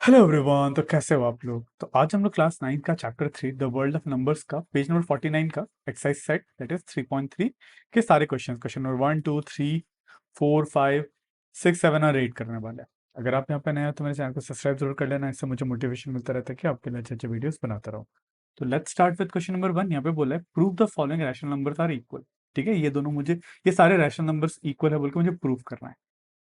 Hello everyone. तो कैसे हो आप लोग? तो आज हम लोग क्लास 9 का chapter 3 the world of numbers का पेज नंबर 49 का एक्सरसाइज सेट दैट इज 3.3 के सारे क्वेश्चन नंबर 1 2 3 4 5 6 7 और 8 करने वाले हैं। अगर आप यहाँ पे नए हो तो मेरे चैनल को सब्सक्राइब जरूर कर लेना, इससे मुझे मोटिवेशन मिलता रहता है कि आपके लिए अच्छे अच्छे वीडियोस बनाता रहूँ। तो let's start with question number 1। यहाँ पे बोला है prove the following rational numbers are equal. ठीक है, ये दोनों मुझे, ये सारे रैशनल नंबर्स इक्वल है बोल के मुझे प्रूव करना है।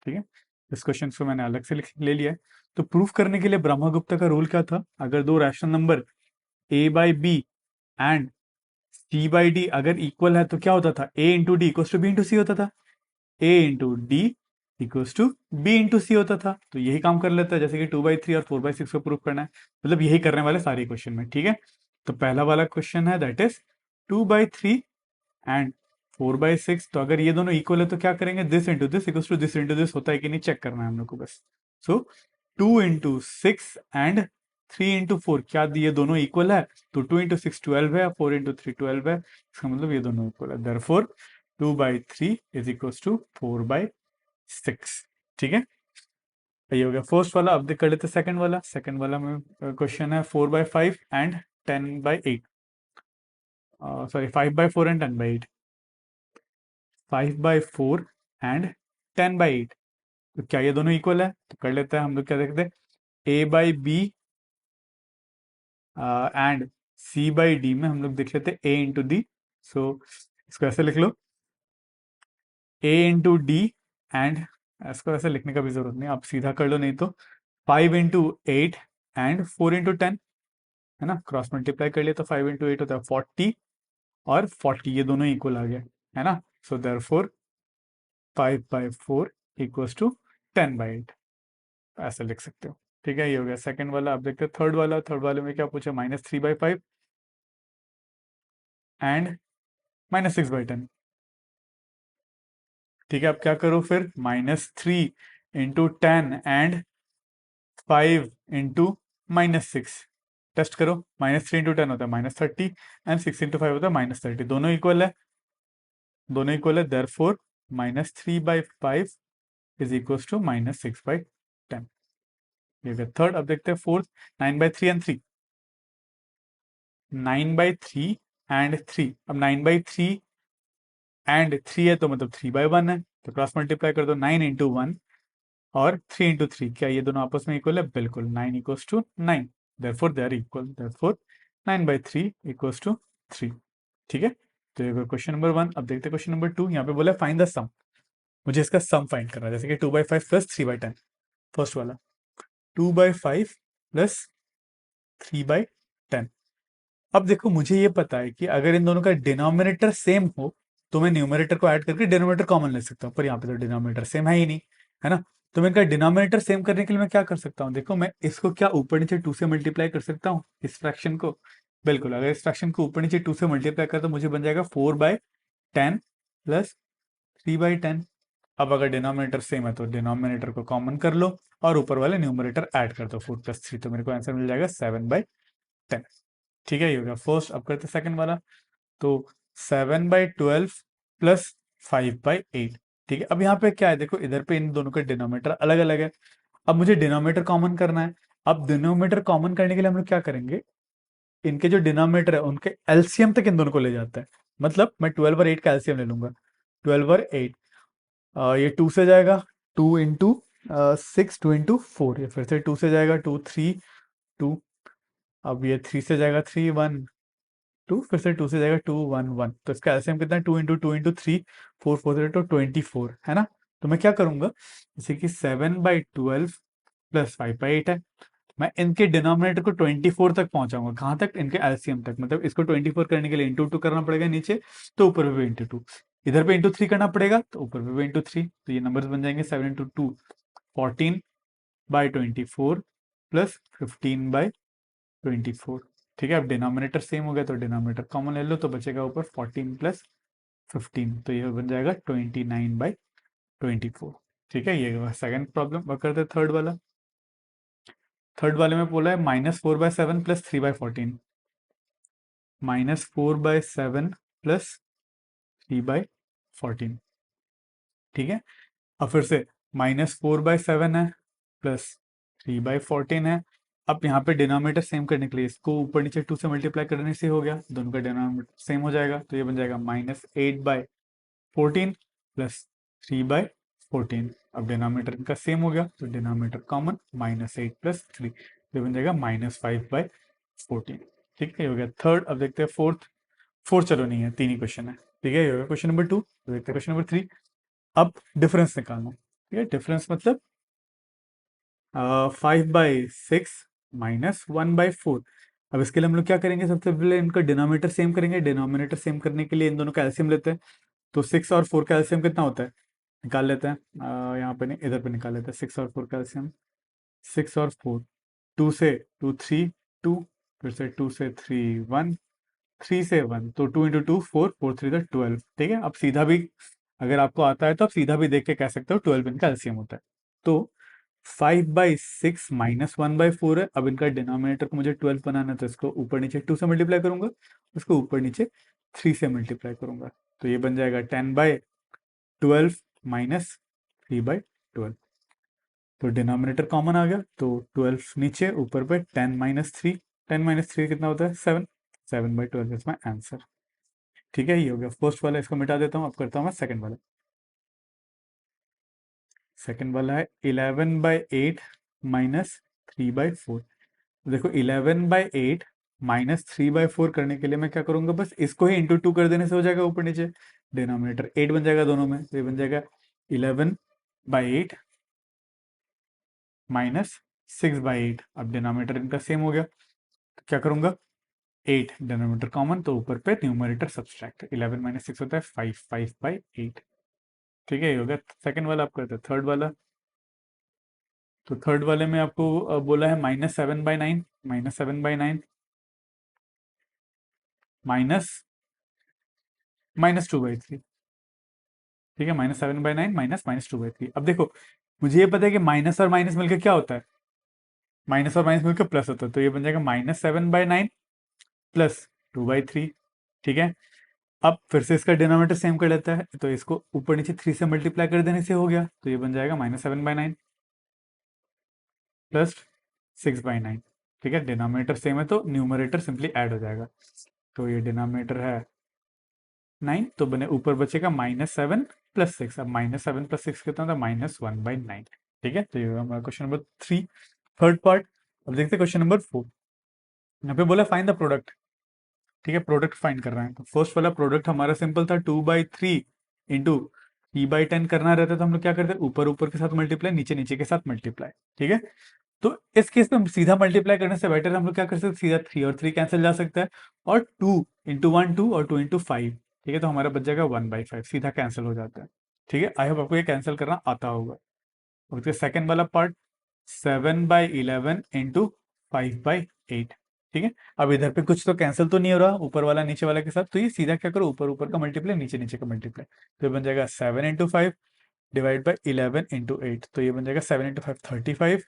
ठीक है, इस क्वेश्चन को मैंने अलग से ले लिया है। तो प्रूफ करने के लिए ब्रह्मगुप्ता का रूल क्या था? अगर दो rational number a by B and c by D अगर इक्वल है तो क्या होता था? a into D equal to B into C होता था। a into D equal to B into C होता था। तो यही काम कर लेता है, जैसे कि 2/3 और 4/6 को प्रूफ करना है, मतलब यही करने वाले सारे क्वेश्चन में। ठीक है, तो पहला वाला क्वेश्चन है दैट इज 2/3 एंड 4/6। तो अगर ये दोनों इक्वल है तो क्या करेंगे? This into this equal to this into this होता है कि नहीं, चेक करना है हम लोग को बस। सो 2 इंटू 6 एंड 3 इंटू 4, क्या ये दोनों इक्वल है? तो 2 इंटू 6 12 है, 4 इंटू 3 12 है, इसका मतलब ये दोनों इक्वल है। Therefore 2/3 is equal to 4/6। ठीक है, ये हो गया फर्स्ट वाला। अब देख कर लेते सेकंड वाला। सेकंड वाला में क्वेश्चन है 4/5 एंड 10/8, सॉरी 5/4 एंड 10/8। 5/4 एंड 10/8, तो क्या ये दोनों इक्वल है? तो कर लेते हैं हम लोग। क्या देखते हैं? a by B and c by d में हम लोग देख लेते हैं a इंटू डी। सो इसको ऐसे लिख लो, a इंटू डी एंड, इसको ऐसे लिखने का भी जरूरत नहीं, आप सीधा कर लो, नहीं तो 5 इंटू 8 एंड 4 इंटू 10, है ना, क्रॉस मल्टीप्लाई कर लिया तो 5 इंटू 8 होता है 40 और 40 ये दोनों इक्वल आ गए, है ना। सो देयरफॉर 5/4 इक्वल्स टू 10/8, ऐसे लिख सकते हो। ठीक है, ये हो गया सेकंड वाला। अब देखते हैं थर्ड वाला। थर्ड वाले में क्या पूछा? -3/5 एंड -6/10। ठीक है, अब क्या करो फिर? -3 इंटू 10 एंड 5 इंटू -6, टेस्ट करो। -3 इंटू 10 होता है -30 एंड 6 इंटू 5 होता है -30, दोनों इक्वल है, दोनों इक्वल है। Therefore -3/5 is equal to -6/10। ये हो गया थर्ड। अब देखते हैं फोर्थ। 9/3 and 3, 9/3 and 3। अब 9/3 एंड 3 है तो मतलब 3/1 है, तो क्रॉस मल्टीप्लाई कर दो। 9 इंटू 1 और 3 इंटू 3, क्या ये दोनों आपस में इक्वल है? बिल्कुल, 9 equals to 9, therefore they are equal. Therefore 9/3 equals to 3। ठीक है, तो ये क्वेश्चन नंबर 1। अब देखते हैं क्वेश्चन नंबर 2। यहाँ पे बोला फाइंड द सम, मुझे इसका सम फाइंड करना है, जैसे कि 2/5 प्लस 3/10। फर्स्ट वाला 2/5 प्लस 3/10। अब देखो, मुझे ये पता है कि अगर इन दोनों का डिनोमिनेटर सेम हो तो मैं न्यूमरेटर को ऐड करके डिनोमिनेटर कॉमन ले सकता हूँ, पर यहाँ पे तो डिनोमिनेटर सेम है ही नहीं, है ना। तो मैं इनका डिनोमिनेटर सेम करने के लिए मैं क्या कर सकता हूँ? देखो, मैं इसको क्या ऊपर नीचे 2 से मल्टीप्लाई कर सकता हूँ, इस फ्रैक्शन को। बिल्कुल, अगर इस फ्रैक्शन को ऊपर नीचे 2 से मल्टीप्लाई कर तो मुझे बन जाएगा 4/10 प्लस 3/10। अब अगर डिनोमिनेटर सेम है तो डिनोमिनेटर को कॉमन कर लो और ऊपर वाले न्यूमरेटर ऐड कर दो, 4 + 3, तो मेरे को आंसर मिल जाएगा 7/10। ठीक है, ये हो गया फर्स्ट। अब करते सेकंड वाला। तो 7/12 प्लस 5/8। ठीक है, अब यहाँ पे क्या है? देखो, इधर पे इन दोनों का डिनोमिनेटर अलग अलग है। अब मुझे डिनोमिनेटर कॉमन करना है। अब डिनोमिनेटर कॉमन करने के लिए हम लोग क्या करेंगे? इनके जो डिनोमिनेटर है उनके एलसीएम तक इन दोनों को ले जाता है। मतलब मैं 12 और 8 का एलसीएम ले लूंगा। 12 और 8, ये 2 से जाएगा, 2 इंटू 6, 2 इंटू 4, ये फिर से 2 से जाएगा, 2 3 2। अब ये 3 से जाएगा, 3 1 2, फिर से 2 से जाएगा, 2 1 1। तो इसका एलसीएम कितना है? 2 इंटू 2 इंटू 3, 4 4 तो 24, है ना। तो मैं क्या करूंगा, जैसे कि 7/12 प्लस 5/8 है, मैं इनके डिनोमिनेटर को 24 तक पहुंचाऊंगा। कहां तक? इनके एलसीएम तक। मतलब इसको 24 करने के लिए इंटू 2 करना पड़ेगा नीचे, तो ऊपर पे भी इंटू 2, इधर पे इंटू 3 करना पड़ेगा, तो ऊपर पे भी इंटू 3। तो ये नंबर्स बन जाएंगे 7 इंटू 2 14/24 प्लस 15/24। ठीक है, अब डिनोमिनेटर सेम हो गया तो डिनोमिनेटर कॉमन ले लो, तो बचेगा ऊपर 14 प्लस 15, तो ये बन जाएगा 29/24। ठीक है, ये सेकंड प्रॉब्लम। अब करते थर्ड वाला। थर्ड वाले में बोला है -4/7 प्लस 3/14, -4/7 प्लस 3/14। ठीक है, अब फिर से -4/7 है प्लस 3/14 है। अब यहाँ पे डिनोमिनेटर सेम करने के लिए इसको ऊपर नीचे 2 से मल्टीप्लाई करने से हो गया, दोनों का डिनोमिनेटर सेम हो जाएगा, तो ये बन जाएगा -8/14 प्लस 3/14। अब डिनोमिनेटर इनका सेम हो गया तो डिनोमिनेटर कॉमन, -8 प्लस 3, तो ये बन जाएगा -5/14। ठीक है, ये हो गया थर्ड। अब देखते हैं फोर्थ। फोर्थ चलो नहीं है, 3 ही क्वेश्चन है। ठीक है, ये हो गया क्वेश्चन नंबर 2। देखते हैं क्वेश्चन नंबर 3। अब डिफरेंस निकालना। ठीक है, डिफरेंस मतलब 5/6 -1/4। अब इसके लिए हम लोग क्या करेंगे, सबसे पहले इनका डिनोमिनेटर सेम करेंगे। डिनोमिनेटर सेम करने के लिए इन दोनों का एलसीएम लेते हैं। तो 6 और 4 का एलसीएम कितना होता है, निकाल लेते हैं। यहाँ पे नहीं, इधर पे निकाल लेते हैं। 6 और 4 का एलसीएम, 6 और 4, 2 से 2 3, 2, फिर से 2 से 3 1, 3 से 1, तो 2 इंटू 2 4, 4 3 12। ठीक है, अब सीधा भी अगर आपको आता है तो आप सीधा भी देख के कह सकते हो 12 इनका एलसीएम होता है। तो 5/6 -1/4 है। अब इनका डिनोमिनेटर को मुझे 12 बनाना है, तो इसको ऊपर नीचे 2 से मल्टीप्लाई करूंगा, उसको ऊपर नीचे 3 से मल्टीप्लाई करूंगा, तो ये बन जाएगा 10/12 -3/12। तो डिनोमिनेटर कॉमन आ गया, तो 12 नीचे, ऊपर पे 10 - 3। 10 - 3 कितना होता है, 7। 7/12 इज माई आंसर। ठीक है, ये हो गया फर्स्ट वाला, इसको मिटा देता हूँ। अब करता हूँ मैं सेकंड वाला। सेकंड वाला है 11/8 -3/4। देखो 11/8 -3/4 करने के लिए मैं क्या करूंगा, बस इसको ही इंटू 2 कर देने से हो जाएगा ऊपर नीचे। डिनोमिनेटर 8 बन जाएगा दोनों में, तो ये बन जाएगा 11/8 -6/8। अब डिनोमिनेटर इनका सेम हो गया, तो क्या करूंगा, 8 डिनोमिनेटर कॉमन, तो ऊपर पे न्यूमरेटर सब्सट्रैक्ट। 11 - 6 होता है 5, 5/8। ठीक है, ये हो गया सेकंड वाला। आप करते हैं थर्ड वाला। तो थर्ड वाले में आपको बोला है -7/9, -7/9 -2/3। ठीक है, -7/9 -2/3। अब देखो मुझे ये पता है कि माइनस और माइनस मिलकर क्या होता है, माइनस और माइनस मिलकर प्लस होता है, तो ये बन जाएगा -7/9 +2/3। ठीक है, अब फिर से इसका डिनोमिनेटर सेम कर लेता है, तो इसको ऊपर नीचे 3 से मल्टीप्लाई कर देने से हो गया, तो ये बन जाएगा -7/9 +6/9। ठीक है, डिनोमिनेटर सेम है तो न्यूमरेटर सिंपली ऐड हो जाएगा, तो ये डिनोमिनेटर है 9, तो बने ऊपर बचेगा -7 + 6। अब -7 + 6 कितना था, -1/9। ठीक है, तो ये हमारा क्वेश्चन नंबर 3 थर्ड पार्ट। अब देखते हैं क्वेश्चन नंबर 4। यहाँ पे बोला फाइंड द प्रोडक्ट। ठीक है, प्रोडक्ट फाइंड कर रहे हैं, तो फर्स्ट वाला प्रोडक्ट हमारा सिंपल था, 2/3 इंटू 3/10 करना रहता, तो हम लोग क्या करते हैं, ऊपर ऊपर के साथ मल्टीप्लाई, नीचे नीचे के साथ मल्टीप्लाई। ठीक है, तो इस केस में हम सीधा मल्टीप्लाई करने से बेटर हम लोग क्या कर सकते हैं, सीधा 3 और 3 कैंसिल जा सकता है, और 2 × 1 2 और 2 × 5। ठीक है, तो हमारा बच जाएगा 1/5, सीधा कैंसिल हो जाता है। ठीक है, आई होप आपको ये कैंसिल करना आता होगा। और उसके सेकंड वाला पार्ट 7/11 इंटू 5/8। ठीक है, अब इधर पे कुछ तो कैंसिल तो नहीं हो रहा ऊपर वाला नीचे वाला के साथ, तो ये सीधा क्या करो, ऊपर ऊपर का मल्टीप्लाई, नीचे नीचे का मल्टीप्लाई, तो ये बन जाएगा 7 × 5 डिवाइड बाई 11 × 8, तो ये बन जाएगा 7 × 5 35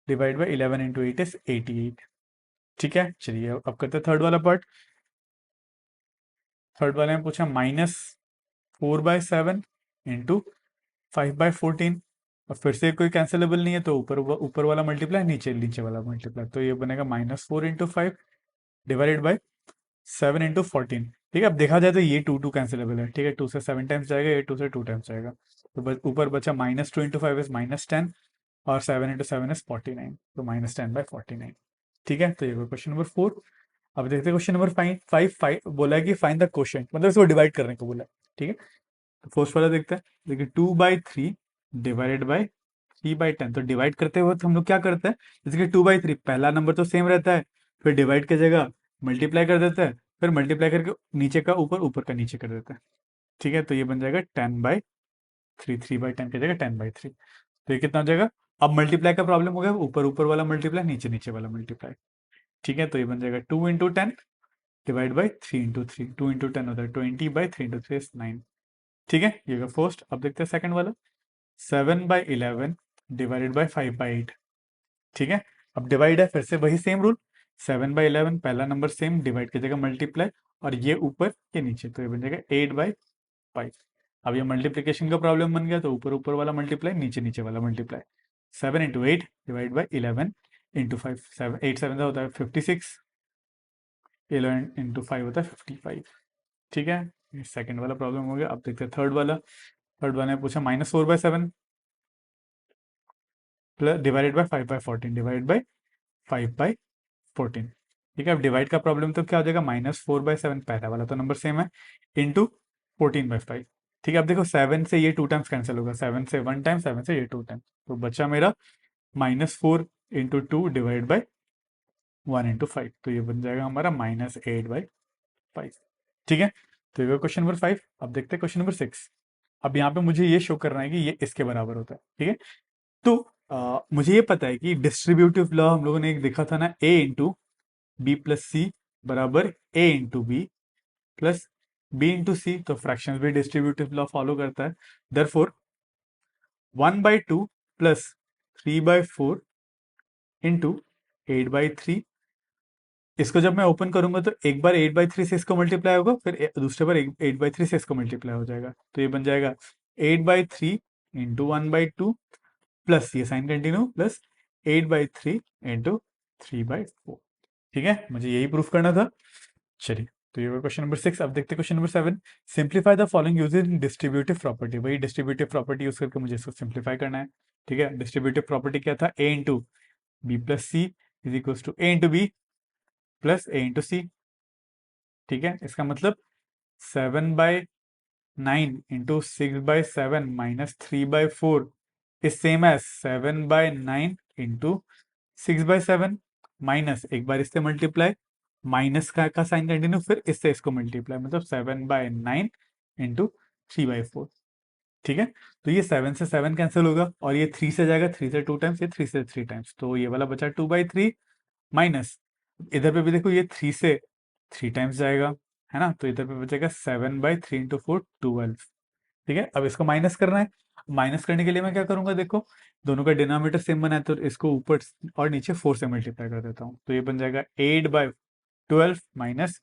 डिवाइड बाई 11 × 8 इज 88। ठीक है, चलिए अब करते हैं थर्ड वाला पार्ट। थर्ड वाले में पूछा -4/7 इंटू 5/14। और फिर से कोई कैंसिलेबल नहीं है, तो ऊपर ऊपर वाला मल्टीप्लाई, नीचे नीचे वाला मल्टीप्लाई, तो ये बनेगा -4 × 5 डिवाइडेड बाई 7 × 14। ठीक है, अब देखा जाए तो ये 2 कैंसिलेबल है। ठीक है, 2 से 7 टाइम्स जाएगा, ये 2 से 2 टाइम्स जाएगा, तो ऊपर बचा -2 × 5 इज -10, और 7 × 7 इज 49, तो -10/49। ठीक है, तो ये क्वेश्चन नंबर 4। अब देखते हैं क्वेश्चन नंबर 5 बोला है कि फाइंड द क्वोशिएंट, मतलब इसको डिवाइड करने को बोला है। ठीक है, तो फर्स्ट वाला देखते हैं। देखिए 2/3 डिवाइडेड बाई 3/10, तो डिवाइड करते वक्त हम लोग क्या करते हैं, जैसे कि 2/3 पहला नंबर तो सेम रहता है, फिर डिवाइड की जगह मल्टीप्लाई कर देते हैं, फिर मल्टीप्लाई करके नीचे का ऊपर, ऊपर का नीचे कर देते हैं। ठीक है, तो ये बन जाएगा 10/3, 3/10 की जगह 10/3, तो ये कितना हो जाएगा। अब मल्टीप्लाई का प्रॉब्लम हो गया, ऊपर ऊपर वाला मल्टीप्लाई, नीचे नीचे वाला मल्टीप्लाई। ठीक है, तो ये बन जाएगा 2 × 10 डिवाइड बाई 3 × 3, 2 × 10 होता है 20/3 × 3 = 9। ठीक है, ये फर्स्ट। अब देखते हैं सेकंड वाला 7/11 डिवाइडेड बाई 5/8। ठीक है, अब डिवाइड है, फिर से वही सेम रूल, 7/11 पहला नंबर सेम, डिवाइड की जगह मल्टीप्लाई, और ये ऊपर के नीचे, तो ये बन जाएगा 8/5। अब ये मल्टीप्लीकेशन का प्रॉब्लम बन गया, तो ऊपर ऊपर वाला मल्टीप्लाई, नीचे नीचे वाला multiply, 7 into 8 divide by 11 into 5। 7 8 7 होता है 56, 11 इंटू 5 होता है 55। ठीक है, ये सेकंड वाला प्रॉब्लम हो गया। अब देखते हैं थर्ड वाला। थर्ड वाले ने पूछा -4/7 plus divided by 5/14 divide by 5/14। ठीक है, अब डिवाइड का प्रॉब्लम तो क्या हो जाएगा, -4/7, पहला वाला तो नंबर सेम है, इंटू 14/5। ठीक है, अब देखो 7 से ये 2 टाइम्स कैंसिल होगा, 7 से 1 टाइम, 7 से ये 2 टाइम, तो बचा मेरा -4 इंटू 2 डिवाइड बाई 1 इंटू 5, तो ये बन जाएगा हमारा -8/5। ठीक है, तो ये क्वेश्चन नंबर 5। अब देखते हैं क्वेश्चन नंबर 6। अब यहाँ पे मुझे ये शो करना है कि ये इसके बराबर होता है। ठीक है, तो मुझे ये पता है कि डिस्ट्रीब्यूटिव लॉ हम लोगों ने एक देखा था ना, a into B plus C बराबर a into B plus b into C, तो फ्रैक्शंस भी डिस्ट्रीब्यूटिव लॉ फॉलो करता है। देयरफॉर 1/2 प्लस 3/4 इंटू 8/3, इसको जब मैं ओपन करूंगा तो एक बार 8/3 से इसको मल्टीप्लाई होगा, फिर दूसरे बार 8/3 से इसको मल्टीप्लाई हो जाएगा, तो ये बन जाएगा 8/3 इंटू 1/2 प्लस ये साइन कंटिन्यू प्लस 8/3 इंटू 3/4। ठीक है, मुझे यही प्रूफ करना था। चलिए, तो ये क्वेश्चन नंबर 6। अब देखते हैं question number 7। Simplify the following using distributive property. वही डिस्ट्रीब्यूटिव प्रॉपर्टी यूज करके मुझे इसको सिंप्लीफाई करना है। ठीक है, डिस्ट्रीब्यूटिव प्रॉपर्टी क्या था, a into B plus C is equal to a into B plus a into C. ठीक है, इसका मतलब 7/9 into 6/7 minus 3/4 is same as 7/9 into 6/7 minus, एक बार इससे मल्टीप्लाई, माइनस का साइन कंटिन्यू, फिर इससे इसको मल्टीप्लाई, मतलब 7/9 इंटू 3/4। ठीक है, तो ये 7 से 7 कैंसिल होगा और ये 3 से जाएगा, 3 से 2 टाइम्स, ये 3 से 3 टाइम्स, तो ये वाला बचा 2/3 माइनस, इधर पे भी देखो ये 3 से 3 टाइम्स जाएगा, है ना, तो इधर पे बचेगा 7/3 इंटू 4 12। ठीक है, अब इसको माइनस करना है। माइनस करने के लिए मैं क्या करूंगा, देखो दोनों का डिनोमिनेटर सेम बना है, तो इसको ऊपर और नीचे 4 से मल्टीप्लाई कर देता हूँ, तो ये बन जाएगा 8/12 माइनस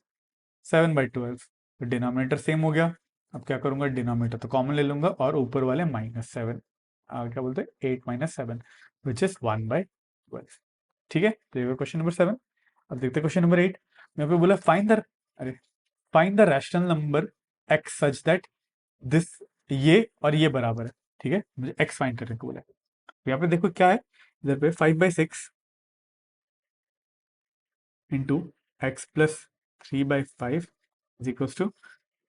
7/12, तो डिनोमिनेटर सेम हो गया। अब क्या करूंगा, डिनोमिनेटर तो कॉमन ले लूंगा और ऊपर वाले -7, क्या बोलते हैं, 8 - 7 विच इज 1/12। ठीक है, तो ये क्वेश्चन नंबर 7। अब देखते हैं क्वेश्चन नंबर 8। यहाँ पे बोला फाइंड द, अरे find the rational number x such that this, ये और ये बराबर है। ठीक है, मुझे x फाइंड करने को बोला है। तो यहाँ पे देखो क्या है, इधर पे 5/6 into x plus 3/5 is equal to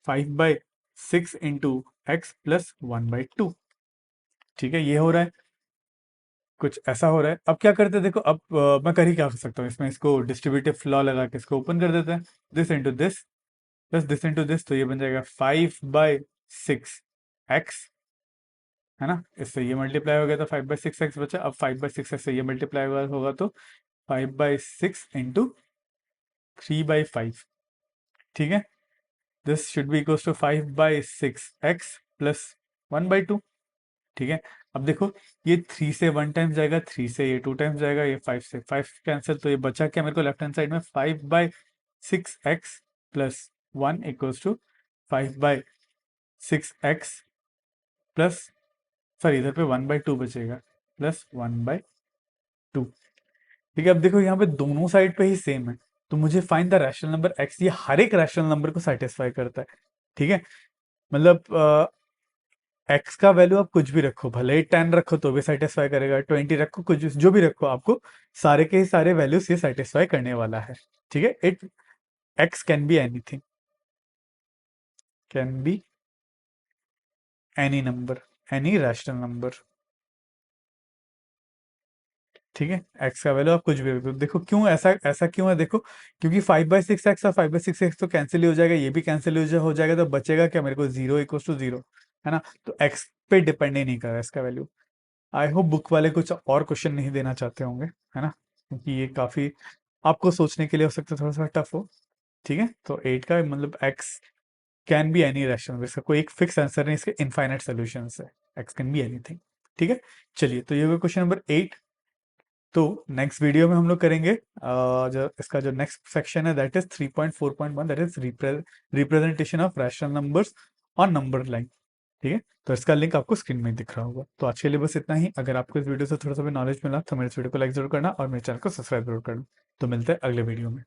5/6 into x plus 1/2। ठीक है, ये हो रहा है, कुछ ऐसा हो रहा है। अब क्या करते हैं, देखो अब मैं कर ही क्या सकता हूँ इसमें, इसको डिस्ट्रीब्यूटिव लॉ लगा के इसको ओपन कर देते हैं, this into this plus this into this, तो ये बन जाएगा 5/6 एक्स, है ना, इससे ये मल्टीप्लाई हो गया तो 5/6 एक्स बचा। अब 5/6 एक्स से ये मल्टीप्लाई होगा तो 5/6 इंटू 3/5। ठीक है, this should be equal to 5/6 x plus 1/2। ठीक है, अब देखो ये 3 से 1 टाइम्स जाएगा, 3 से ये 2 टाइम्स जाएगा, ये 5 से 5 कैंसिल, तो ये बचा क्या मेरे को लेफ्ट हैंड साइड में, 5/6 x plus 1 equals to 5/6 x plus, sorry इधर पे 1/2 बचेगा प्लस 1/2। ठीक है, अब देखो यहाँ पे दोनों साइड पे ही सेम है, तो मुझे find the rational number x, ये हर एक रैशनल नंबर को सेटिस्फाई करता है। ठीक है, मतलब x का वैल्यू आप कुछ भी रखो, भले ही 10 रखो तो भी सेटिस्फाई करेगा, 20 रखो, कुछ जो भी रखो, आपको सारे के सारे वैल्यूज ये सेटिस्फाई करने वाला है। ठीक है, it x can be anything, can be any number, any rational number. ठीक है, एक्स का वैल्यू आप कुछ भी रखो। देखो क्यों ऐसा ऐसा क्यों है, देखो क्योंकि 5/6 एक्स और 5/6 एक्स तो कैंसिल ही हो जाएगा, ये भी कैंसिल हो जाएगा, तो बचेगा क्या मेरे को, 0 इक्वल टू 0, है ना, तो एक्स पे डिपेंड ही नहीं कर रहा है इसका वैल्यू। आई होप बुक वाले कुछ और क्वेश्चन नहीं देना चाहते होंगे, है ना, क्योंकि ये काफी आपको सोचने के लिए हो सकता है थोड़ा सा टफ हो। ठीक है, तो 8 का मतलब x can be any rational, इसका कोई एक फिक्स आंसर नहीं, इसके इनफाइनाइट सोल्यूशन है, एक्स कैन बी एनीथिंग। ठीक है, चलिए, तो ये हुआ क्वेश्चन नंबर 8। तो नेक्स्ट वीडियो में हम लोग करेंगे जो इसका जो नेक्स्ट सेक्शन है, that is 3.4.1, that is representation of rational numbers on number line. ठीक है, तो इसका लिंक आपको स्क्रीन में दिख रहा होगा। तो आज के लिए बस इतना ही। अगर आपको इस वीडियो से थोड़ा सा भी नॉलेज मिला तो मेरे इस वीडियो को लाइक जरूर करना और मेरे चैनल को सब्सक्राइब जरूर करना। तो मिलते हैं अगले वीडियो में।